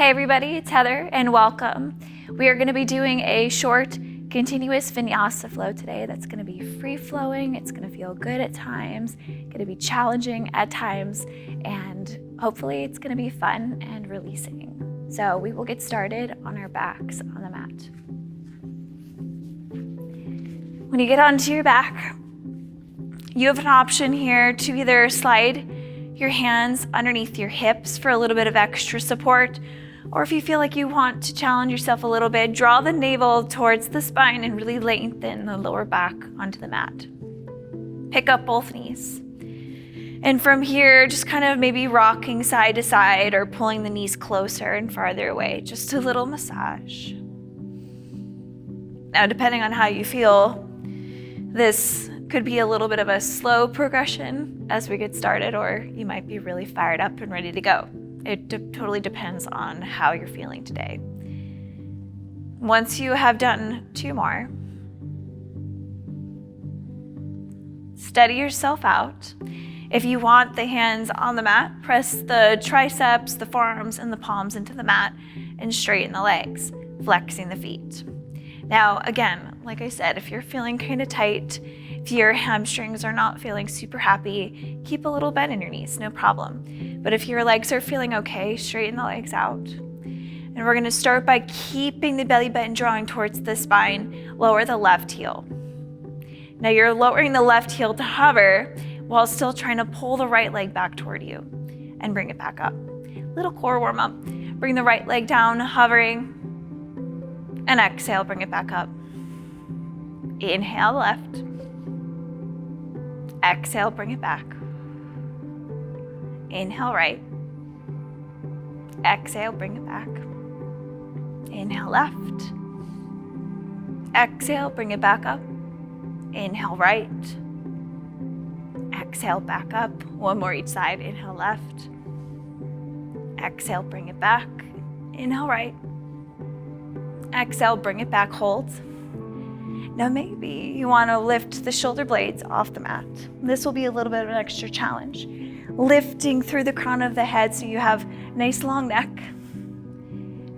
Hey everybody, it's Heather and welcome. We are going to be doing a short continuous Vinyasa flow today that's going to be free flowing. It's going to feel good at times, going to be challenging at times, and hopefully it's going to be fun and releasing. So we will get started on our backs on the mat. When you get onto your back, you have an option here to either slide your hands underneath your hips for a little bit of extra support, or if you feel like you want to challenge yourself a little bit, draw the navel towards the spine and really lengthen the lower back onto the mat. Pick up both knees. And from here, just kind of maybe rocking side to side or pulling the knees closer and farther away, just a little massage. Now, depending on how you feel, this could be a little bit of a slow progression as we get started, or you might be really fired up and ready to go. It totally depends on how you're feeling today. Once you have done 2 more, steady yourself out. If you want the hands on the mat, press the triceps, the forearms, and the palms into the mat and straighten the legs, flexing the feet. Now, again, like I said, if you're feeling kind of tight, if your hamstrings are not feeling super happy, keep a little bend in your knees, no problem. But if your legs are feeling okay, straighten the legs out. And we're gonna start by keeping the belly button drawing towards the spine, lower the left heel. Now you're lowering the left heel to hover while still trying to pull the right leg back toward you and bring it back up. Little core warm up. Bring the right leg down, hovering, and exhale, bring it back up. Inhale left. Exhale, bring it back. Inhale right. Exhale, bring it back. Inhale left. Exhale, bring it back up. Inhale right. Exhale, back up. 1 more each side. Inhale left. Exhale, bring it back. Inhale right. Exhale, bring it back, hold. Now maybe you want to lift the shoulder blades off the mat. This will be a little bit of an extra challenge. Lifting through the crown of the head so you have a nice long neck.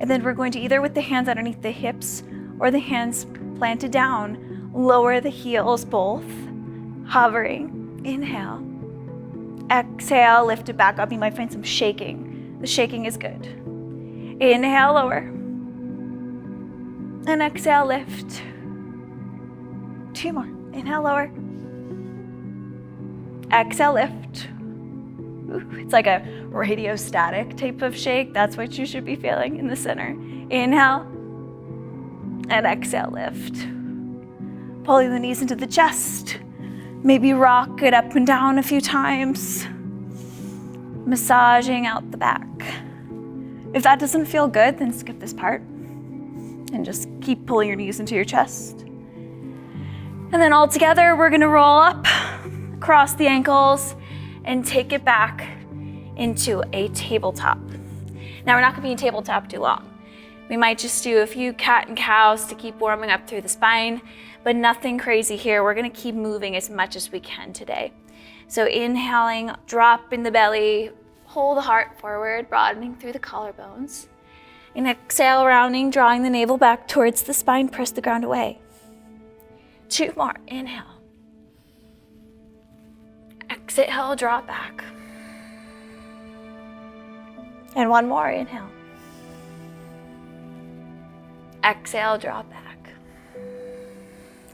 And then we're going to either with the hands underneath the hips or the hands planted down, lower the heels both, hovering. Inhale. Exhale, lift it back up. You might find some shaking. The shaking is good. Inhale, lower. And exhale, lift. 2 more. Inhale, lower. Exhale, lift. Ooh, it's like a radio static type of shake. That's what you should be feeling in the center. Inhale. And exhale, lift. Pulling the knees into the chest. Maybe rock it up and down a few times. Massaging out the back. If that doesn't feel good, then skip this part. And just keep pulling your knees into your chest. And then all together, we're gonna roll up, cross the ankles, and take it back into a tabletop. Now, we're not gonna be in tabletop too long. We might just do a few cat and cows to keep warming up through the spine, but nothing crazy here. We're gonna keep moving as much as we can today. So inhaling, dropping the belly, pull the heart forward, broadening through the collarbones. And exhale, rounding, drawing the navel back towards the spine, press the ground away. 2 more, inhale. Exhale, draw back. And 1 more, inhale. Exhale, draw back.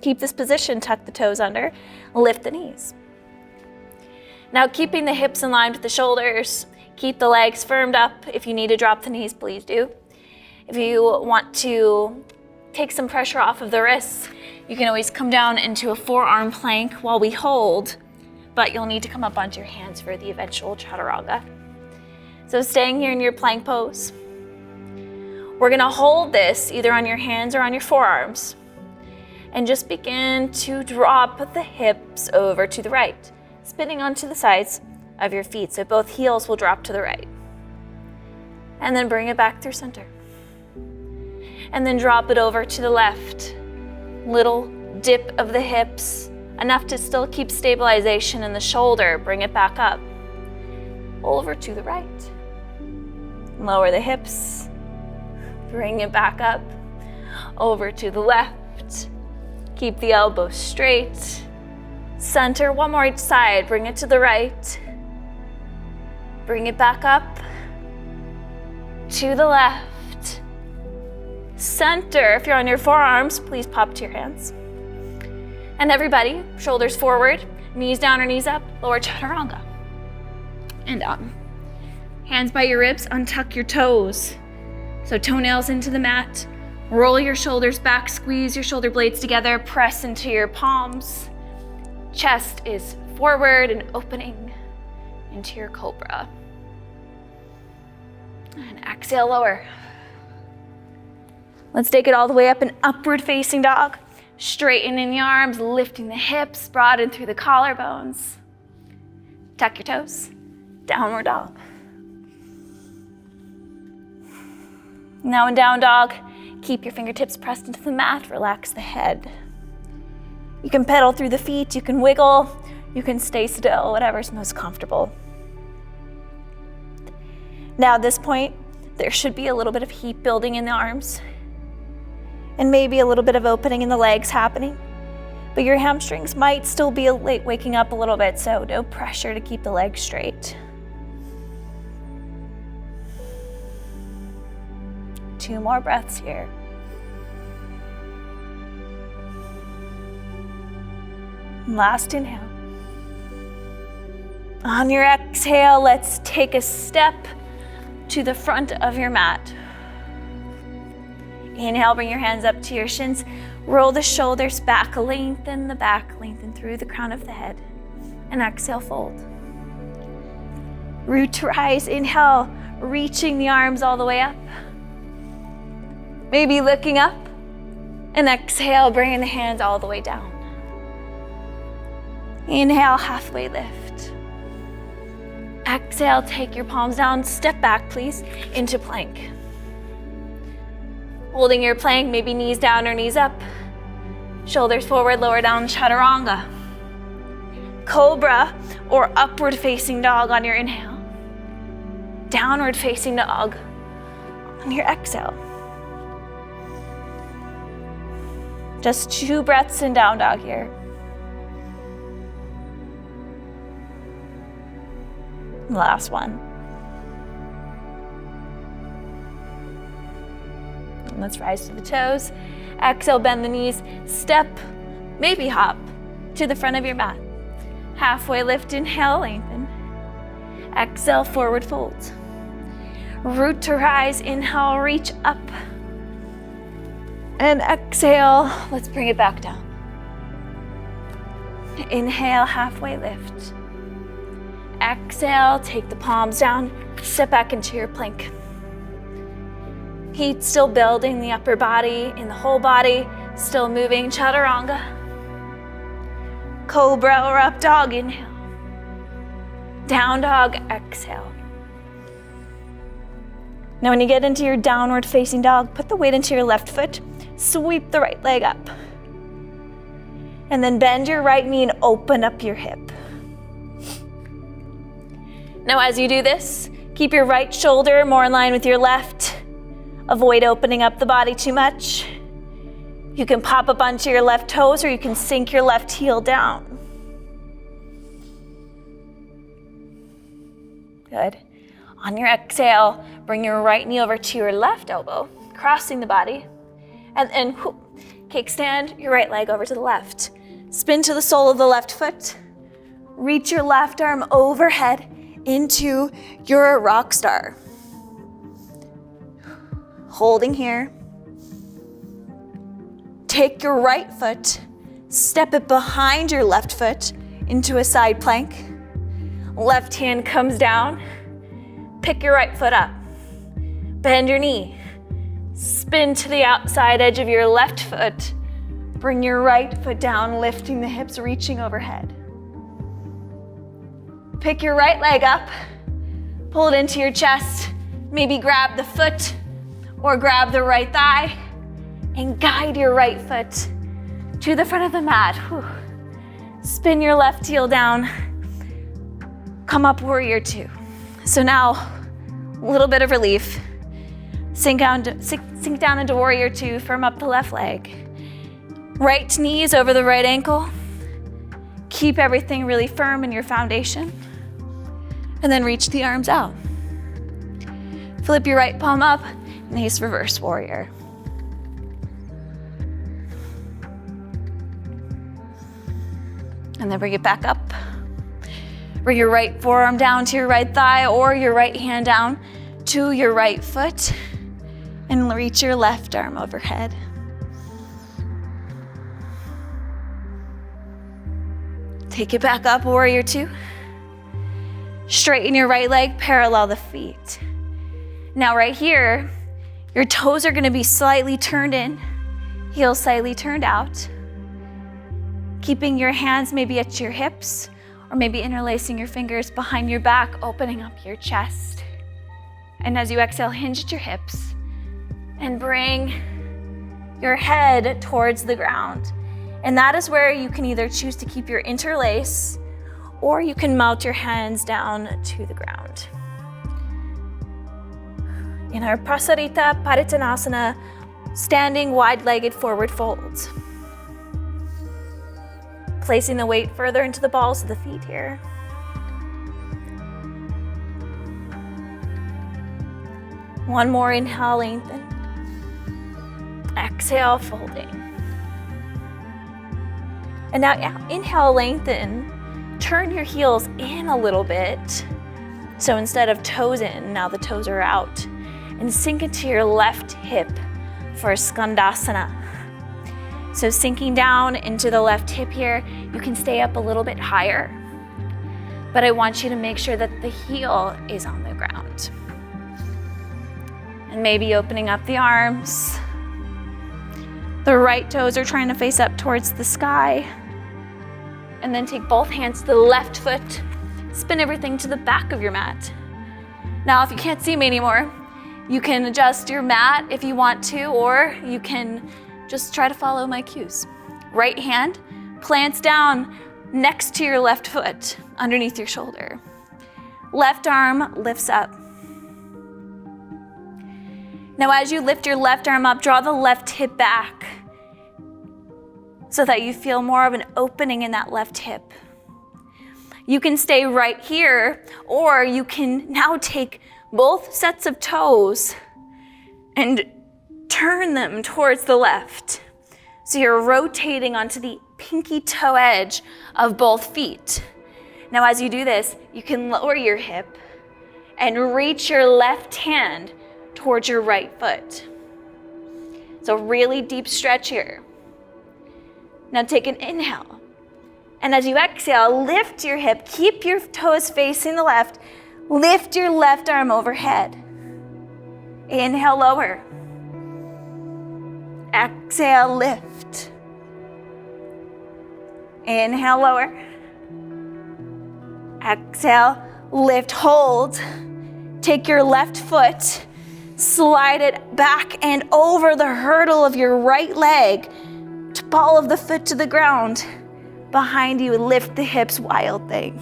Keep this position, tuck the toes under, lift the knees. Now keeping the hips in line with the shoulders, keep the legs firmed up. If you need to drop the knees, please do. If you want to take some pressure off of the wrists, you can always come down into a forearm plank while we hold, but you'll need to come up onto your hands for the eventual chaturanga. So staying here in your plank pose, we're gonna hold this either on your hands or on your forearms, and just begin to drop the hips over to the right, spinning onto the sides of your feet, so both heels will drop to the right. And then bring it back through center. And then drop it over to the left. Little dip of the hips, enough to still keep stabilization in the shoulder. Bring it back up. Over to the right. Lower the hips, Bring it back up, over to the left. Keep the elbows straight. Center, one more each side. Bring it to the right. Bring it back up, to the left. Center, if you're on your forearms, please pop to your hands. And everybody, shoulders forward, knees down or knees up, lower chaturanga. And up. Hands by your ribs, untuck your toes. So toenails into the mat. Roll your shoulders back, squeeze your shoulder blades together, press into your palms. Chest is forward and opening into your cobra. And exhale, lower. Let's take it all the way up, an upward facing dog. Straightening the arms, lifting the hips, broaden through the collarbones. Tuck your toes, downward dog. Now in down dog, keep your fingertips pressed into the mat, relax the head. You can pedal through the feet, you can wiggle, you can stay still, whatever's most comfortable. Now at this point, there should be a little bit of heat building in the arms and maybe a little bit of opening in the legs happening, but your hamstrings might still be late waking up a little bit, so no pressure to keep the legs straight. 2 more breaths here. Last inhale. On your exhale, let's take a step to the front of your mat. Inhale, bring your hands up to your shins. Roll the shoulders back, lengthen the back, lengthen through the crown of the head. And exhale, fold. Root to rise, inhale, reaching the arms all the way up. Maybe looking up, and exhale, bringing the hands all the way down. Inhale, halfway lift. Exhale, take your palms down, step back please, into plank. Holding your plank, maybe knees down or knees up. Shoulders forward, lower down, chaturanga. Cobra or upward facing dog on your inhale. Downward facing dog on your exhale. Just 2 breaths in down dog here. Last one. And let's rise to the toes. Exhale, bend the knees. Step, maybe hop to the front of your mat. Halfway lift, inhale, lengthen. Exhale, forward fold. Root to rise, inhale, reach up. And exhale, let's bring it back down. Inhale, halfway lift. Exhale, take the palms down, step back into your plank. Heat still building the upper body, in the whole body, still moving, chaturanga. Cobra or up dog, inhale. Down dog, exhale. Now when you get into your downward facing dog, put the weight into your left foot, sweep the right leg up. And then bend your right knee and open up your hip. Now as you do this, keep your right shoulder more in line with your left. Avoid opening up the body too much. You can pop up onto your left toes or you can sink your left heel down. Good. On your exhale, bring your right knee over to your left elbow, crossing the body. And then kickstand your right leg over to the left. Spin to the sole of the left foot. Reach your left arm overhead into your rock star. Holding here. Take your right foot, step it behind your left foot into a side plank. Left hand comes down. Pick your right foot up. Bend your knee. Spin to the outside edge of your left foot. Bring your right foot down, lifting the hips, reaching overhead. Pick your right leg up, pull it into your chest, maybe grab the foot or grab the right thigh and guide your right foot to the front of the mat. Whew. Spin your left heel down, come up, warrior 2. So now, a little bit of relief. Sink down into warrior two, firm up the left leg. Right knees over the right ankle. Keep everything really firm in your foundation. And then reach the arms out. Flip your right palm up, nice reverse warrior. And then bring it back up. Bring your right forearm down to your right thigh or your right hand down to your right foot. And reach your left arm overhead. Take it back up, warrior two. Straighten your right leg, parallel the feet. Now right here, your toes are gonna be slightly turned in, heels slightly turned out. Keeping your hands maybe at your hips, or maybe interlacing your fingers behind your back, opening up your chest. And as you exhale, hinge at your hips and bring your head towards the ground. And that is where you can either choose to keep your interlace or you can mount your hands down to the ground. In our Prasarita Paritanasana, standing wide-legged forward folds. Placing the weight further into the balls of the feet here. One more inhale, lengthen. Exhale, folding. And now inhale, lengthen. Turn your heels in a little bit. So instead of toes in, now the toes are out. And sink into your left hip for Skandasana. So sinking down into the left hip here, you can stay up a little bit higher. But I want you to make sure that the heel is on the ground. And maybe opening up the arms. The right toes are trying to face up towards the sky. And then take both hands to the left foot. Spin everything to the back of your mat. Now, if you can't see me anymore, you can adjust your mat if you want to, or you can just try to follow my cues. Right hand plants down next to your left foot, underneath your shoulder. Left arm lifts up. Now as you lift your left arm up, draw the left hip back so that you feel more of an opening in that left hip. You can stay right here, or you can now take both sets of toes and turn them towards the left. So you're rotating onto the pinky toe edge of both feet. Now as you do this, you can lower your hip and reach your left hand towards your right foot. So really deep stretch here. Now take an inhale. And as you exhale, lift your hip, keep your toes facing the left, lift your left arm overhead. Inhale, lower. Exhale, lift. Inhale, lower. Exhale, lift, hold. Take your left foot, slide it back and over the hurdle of your right leg, ball of the foot to the ground. Behind you, lift the hips, wild thing.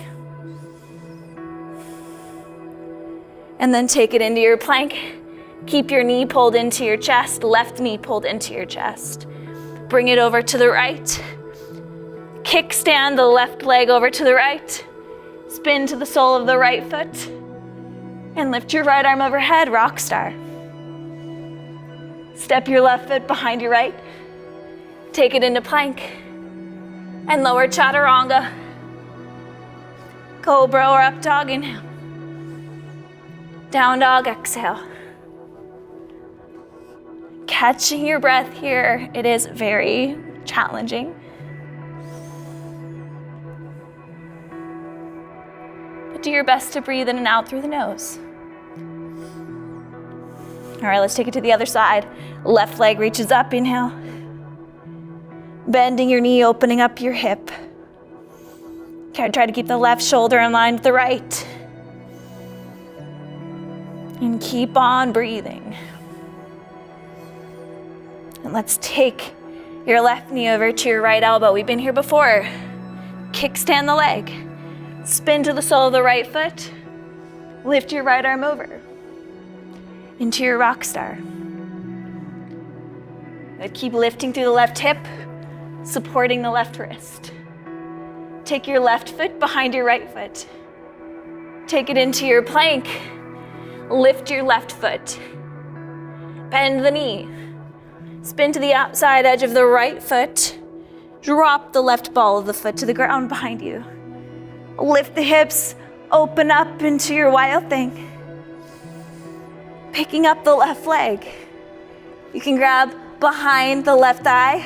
And then take it into your plank. Keep your knee pulled into your chest, left knee pulled into your chest. Bring it over to the right. Kickstand the left leg over to the right. Spin to the sole of the right foot. And lift your right arm overhead, rock star. Step your left foot behind your right. Take it into plank. And lower chaturanga. Cobra or up dog, inhale. Down dog, exhale. Catching your breath here, it is very challenging. But do your best to breathe in and out through the nose. All right, let's take it to the other side. Left leg reaches up, inhale. Bending your knee, opening up your hip. Okay, try to keep the left shoulder in line with the right. And keep on breathing. And let's take your left knee over to your right elbow. We've been here before. Kickstand the leg. Spin to the sole of the right foot. Lift your right arm over. into your rock star. Good. Keep lifting through the left hip, supporting the left wrist. Take your left foot behind your right foot. Take it into your plank. Lift your left foot. Bend the knee. Spin to the outside edge of the right foot. Drop the left ball of the foot to the ground behind you. Lift the hips, open up into your wild thing. Picking up the left leg. You can grab behind the left thigh,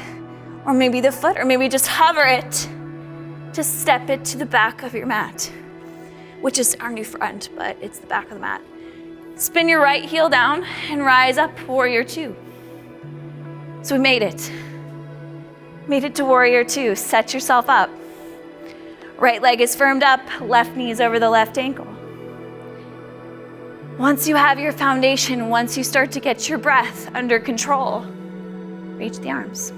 or maybe the foot, or maybe just hover it to step it to the back of your mat, which is our new front, but it's the back of the mat. Spin your right heel down and rise up, warrior two. So we made it. Made it to warrior two. Set yourself up. Right leg is firmed up, left knee is over the left ankle. Once you have your foundation, once you start to get your breath under control, reach the arms.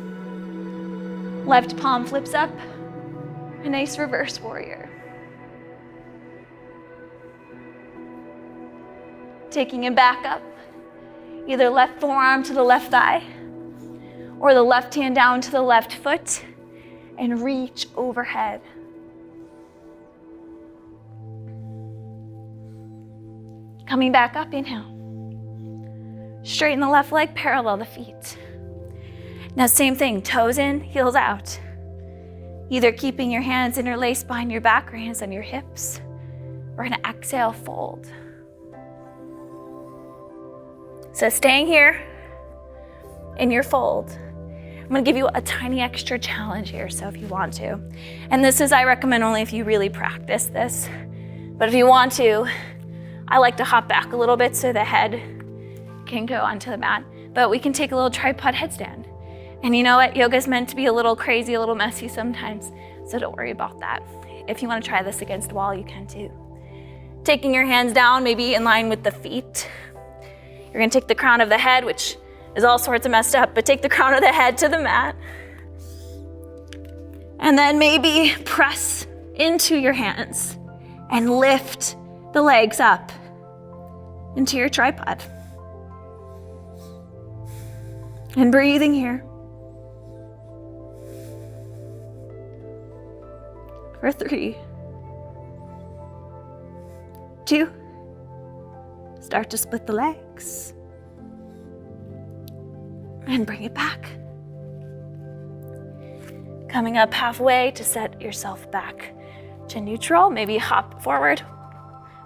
Left palm flips up, a nice reverse warrior. Taking it back up, either left forearm to the left thigh, or the left hand down to the left foot, and reach overhead. Coming back up, inhale. Straighten the left leg, parallel the feet. Now same thing, toes in, heels out. Either keeping your hands interlaced behind your back or hands on your hips. We're gonna exhale, fold. So staying here in your fold, I'm gonna give you a tiny extra challenge here, so if you want to. And this is, I recommend only if you really practice this. But if you want to, I like to hop back a little bit so the head can go onto the mat. But we can take a little tripod headstand. And you know what? Yoga's meant to be a little crazy, a little messy sometimes. So don't worry about that. If you wanna try this against a wall, you can too. Taking your hands down, maybe in line with the feet. You're gonna take the crown of the head, which is all sorts of messed up, but take the crown of the head to the mat. And then maybe press into your hands and lift the legs up into your tripod. And breathing here. For 3, 2, start to split the legs. And bring it back. Coming up halfway to set yourself back to neutral. Maybe hop forward,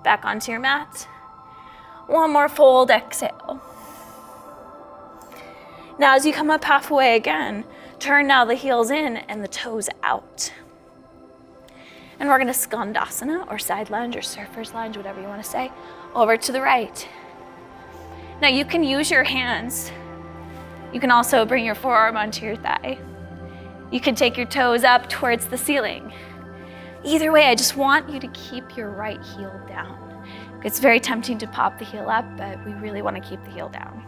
back onto your mat. One more fold, exhale. Now as you come up halfway again, turn now the heels in and the toes out. And we're gonna skandasana or side lunge or surfer's lunge, whatever you wanna say, over to the right. Now you can use your hands. You can also bring your forearm onto your thigh. You can take your toes up towards the ceiling. Either way, I just want you to keep your right heel down. It's very tempting to pop the heel up, but we really wanna keep the heel down.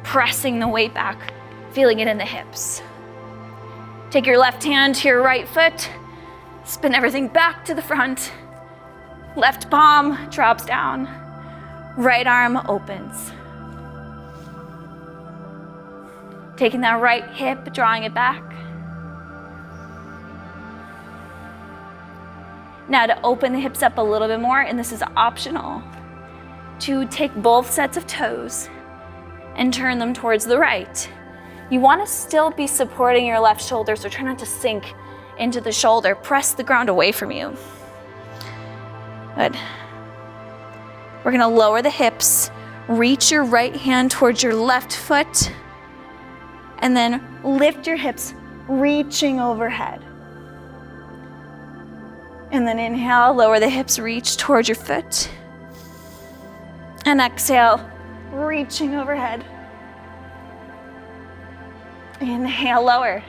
Pressing the weight back, feeling it in the hips. Take your left hand to your right foot, spin everything back to the front. Left palm drops down, right arm opens. Taking that right hip, drawing it back. Now to open the hips up a little bit more, and this is optional, to take both sets of toes and turn them towards the right. You want to still be supporting your left shoulder, so try not to sink into the shoulder. Press the ground away from you. Good. We're gonna lower the hips, reach your right hand towards your left foot, and then lift your hips, reaching overhead. And then inhale, lower the hips, reach towards your foot. And exhale, reaching overhead. Inhale, lower.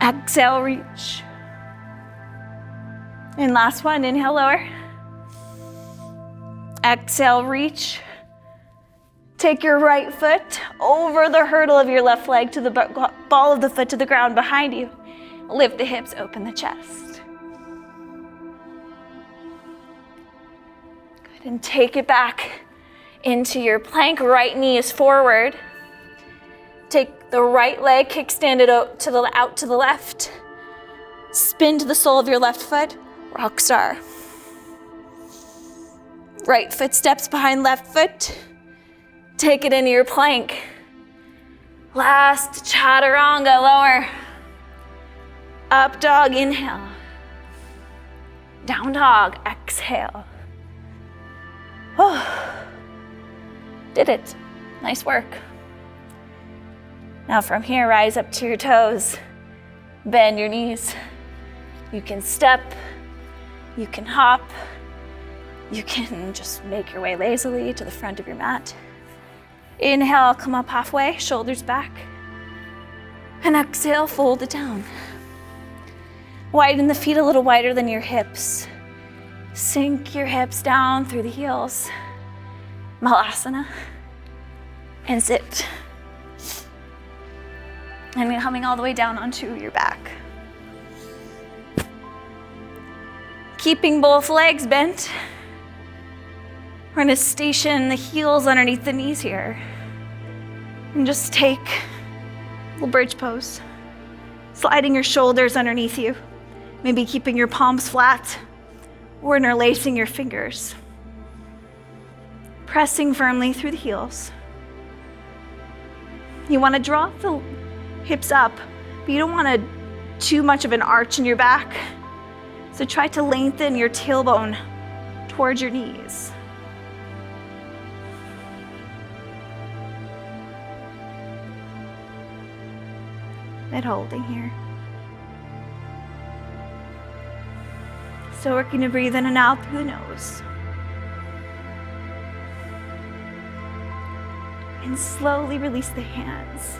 Exhale, reach. And last one, inhale, lower. Exhale, reach. Take your right foot over the hurdle of your left leg to the ball of the foot to the ground behind you. Lift the hips, open the chest. Good, And take it back into your plank. Right knee is forward. Take the right leg, kickstand it out to the left. Spin to the sole of your left foot, rock star. Right foot steps behind left foot. Take it into your plank. Last chaturanga, lower. Up dog, inhale. Down dog, exhale. Oh, did it. Nice work. Now from here, rise up to your toes. Bend your knees. You can step. You can hop. You can just make your way lazily to the front of your mat. Inhale, come up halfway, shoulders back. And exhale, fold it down. Widen the feet a little wider than your hips. Sink your hips down through the heels. Malasana. And sit. And coming all the way down onto your back. Keeping both legs bent. We're gonna station the heels underneath the knees here. And just take a little bridge pose. Sliding your shoulders underneath you. Maybe keeping your palms flat or interlacing your fingers. Pressing firmly through the heels. You wanna draw the hips up, but you don't want too much of an arch in your back. So try to lengthen your tailbone towards your knees. And holding here. So we're going to breathe in and out through the nose. And slowly release the hands.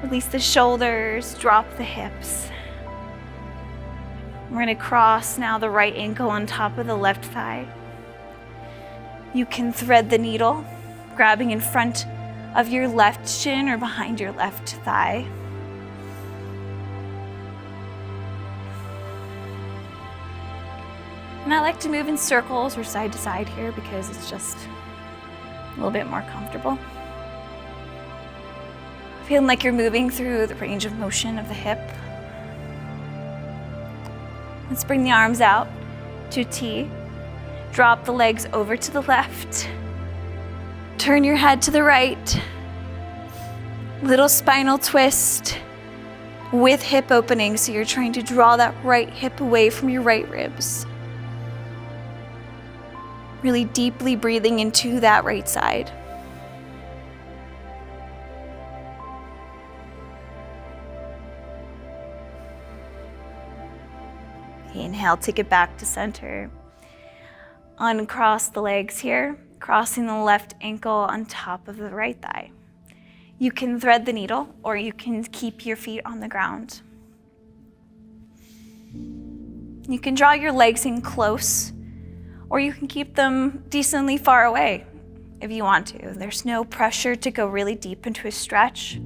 Release the shoulders, drop the hips. We're going to cross now the right ankle on top of the left thigh. You can thread the needle, grabbing in front of your left shin or behind your left thigh. And I like to move in circles or side to side here because it's just a little bit more comfortable. Feeling like you're moving through the range of motion of the hip. Let's bring the arms out to T. Drop the legs over to the left. Turn your head to the right. Little spinal twist with hip opening. So you're trying to draw that right hip away from your right ribs. Really deeply breathing into that right side. Inhale, take it back to center. Uncross the legs here, crossing the left ankle on top of the right thigh. You can thread the needle or you can keep your feet on the ground. You can draw your legs in close or you can keep them decently far away if you want to. There's no pressure to go really deep into a stretch.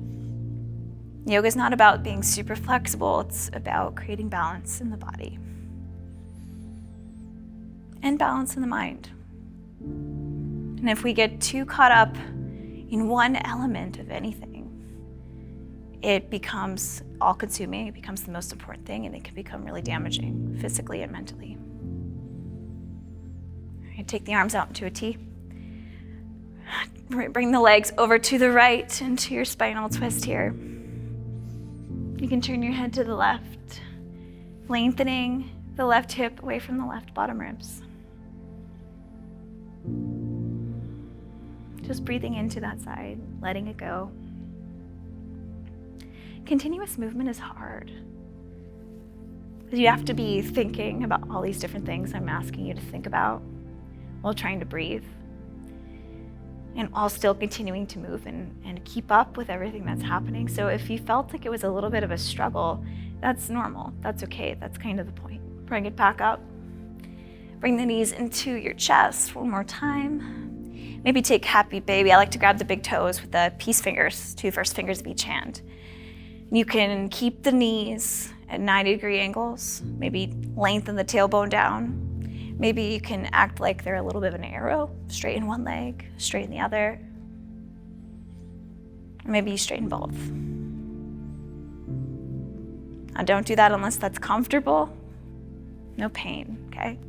Yoga is not about being super flexible, it's about creating balance in the body. And balance in the mind. And if we get too caught up in one element of anything, it becomes all-consuming, it becomes the most important thing, and it can become really damaging physically and mentally. All right, take the arms out into a T. Bring the legs over to the right into your spinal twist here. You can turn your head to the left, lengthening the left hip away from the left bottom ribs. Just breathing into that side, letting it go. Continuous movement is hard. You have to be thinking about all these different things I'm asking you to think about while trying to breathe. And all still continuing to move and keep up with everything that's happening. So if you felt like it was a little bit of a struggle, that's normal, that's okay, that's kind of the point. Bring it back up. Bring the knees into your chest one more time. Maybe take happy baby. I like to grab the big toes with the peace fingers, two first fingers of each hand. You can keep the knees at 90-degree angles. Maybe lengthen the tailbone down. Maybe you can act like they're a little bit of an arrow, straighten one leg, straighten the other. Or maybe you straighten both. Now don't do that unless that's comfortable. No pain, okay?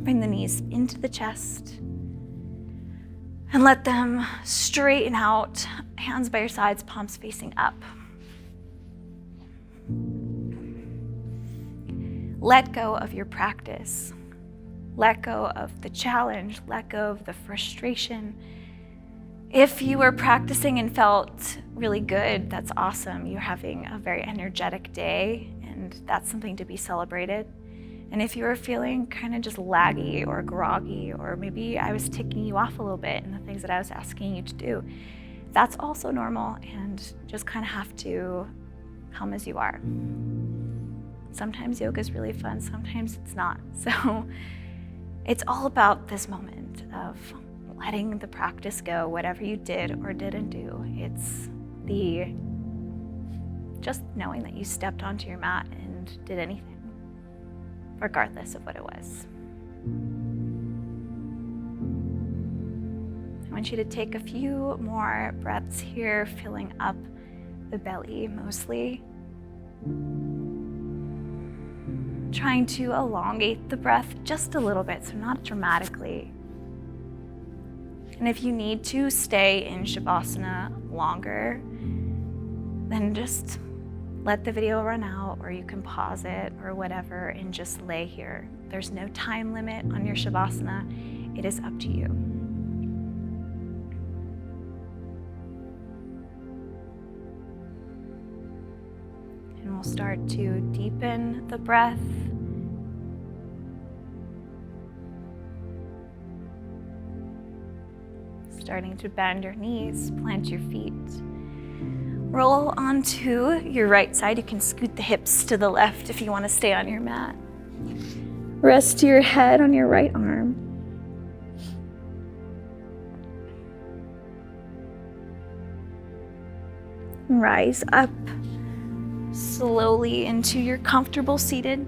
Bring the knees into the chest and let them straighten out, hands by your sides, palms facing up. Let go of your practice. Let go of the challenge. Let go of the frustration. If you were practicing and felt really good, that's awesome. You're having a very energetic day, and that's something to be celebrated. And if you were feeling kind of just laggy or groggy, or maybe I was ticking you off a little bit in the things that I was asking you to do, that's also normal, and just kind of have to come as you are. Sometimes yoga is really fun, sometimes it's not. So it's all about this moment of letting the practice go, whatever you did or didn't do. It's just knowing that you stepped onto your mat and did anything, regardless of what it was. I want you to take a few more breaths here, filling up the belly mostly. Trying to elongate the breath just a little bit, so not dramatically. And if you need to stay in Savasana longer, then just let the video run out, or you can pause it or whatever and just lay here. There's no time limit on your Savasana. It is up to you. And we'll start to deepen the breath. Starting to bend your knees, plant your feet. Roll onto your right side. You can scoot the hips to the left if you want to stay on your mat. Rest your head on your right arm. Rise up slowly into your comfortable seated.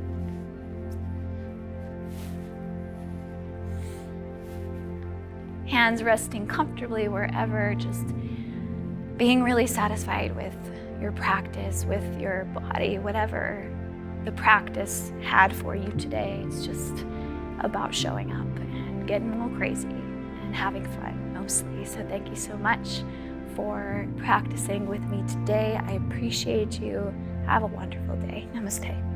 Hands resting comfortably wherever, just being really satisfied with your practice, with your body, whatever the practice had for you today. It's just about showing up and getting a little crazy and having fun mostly. So thank you so much for practicing with me today. I appreciate you. Have a wonderful day. Namaste.